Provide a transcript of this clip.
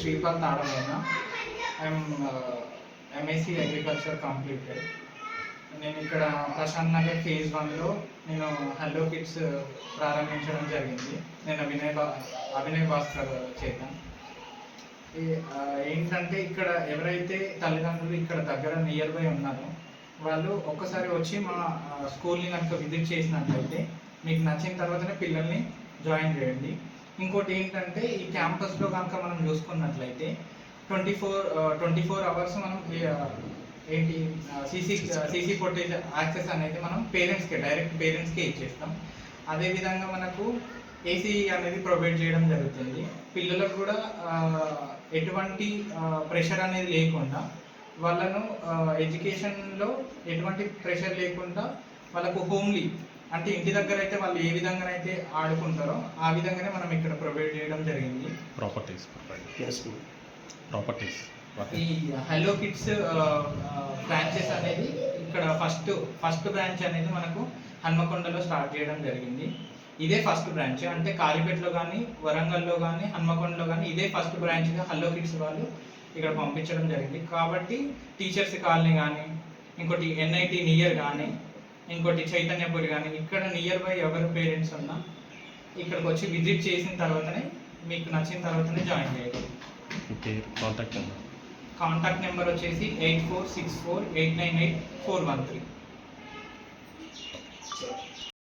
శ్రీపాల్ తాడమైన. I'm MSc agriculture completed. నేను ఇక్కడ ప్రశాంత్ నగర్ ఫేజ్ 1లో నేను హలో కిడ్స్ ప్రారంభించడం జరిగింది. నేను అభినయ్ భాస్కర్ చేత. ఏంటంటే ఇక్కడ ఎవరైతే తల్లిదండ్రులు ఇక్కడ దగ్గర నియర్ బై ఉన్నారో వాళ్ళు ఒక్కసారి వచ్చి మా స్కూల్ని కనుక విజిట్ చేసినట్లయితే మీకు నచ్చిన తర్వాతనే పిల్లల్ని జాయిన్ చేయండి. ఇంకోటి ఏంటంటే ఈ క్యాంపస్లో కనుక మనం చూసుకున్నట్లయితే 24 అవర్స్ మనం ఏంటి సీసీ ఫుటేజ్ యాక్సెస్ అనేది మనం డైరెక్ట్ పేరెంట్స్కే ఇచ్చేస్తాం. అదేవిధంగా మనకు ఏసీ అనేది ప్రొవైడ్ చేయడం జరుగుతుంది. పిల్లలకు కూడా ఎటువంటి ప్రెషర్ అనేది లేకుండా వాళ్ళను ఎడ్యుకేషన్లో ఎటువంటి ప్రెషర్ లేకుండా వాళ్ళకు హోమ్లీ అంటే ఇంటి దగ్గర అయితే వాళ్ళు ఏ విధంగా అయితే ఆడుకుంటారో ఆ విధంగానే మనం ఇక్కడ ప్రొవైడ్ చేయడం జరిగింది. ప్రాపర్టీస్ ఈ హలో కిడ్స్ బ్రాంచెస్ అనేది ఇక్కడ ఫస్ట్ బ్రాంచ్ అనేది మనకు హన్మకొండలో స్టార్ట్ చేయడం జరిగింది. ఇదే ఫస్ట్ బ్రాంచ్. అంటే కాలిపేటలో కానీ వరంగల్లో కానీ హన్మకొండలో కానీ ఇదే ఫస్ట్ బ్రాంచ్గా హలో కిడ్స్ వాళ్ళు ఇక్కడ పంపించడం జరిగింది. కాబట్టి టీచర్స్ కాలనీ కానీ ఇంకోటి ఎన్ఐటి నియర్ కానీ ఇంకోటి చైతన్యపురి కానీ ఇక్కడ నియర్ బై ఎవరు పేరెంట్స్ ఉన్నా ఇక్కడికి వచ్చి విజిట్ చేసిన తర్వాతనే మీకు నచ్చిన తర్వాతనే జాయిన్ చేయాలి. కాంటాక్ట్ నెంబర్ వచ్చేసి 8464898413.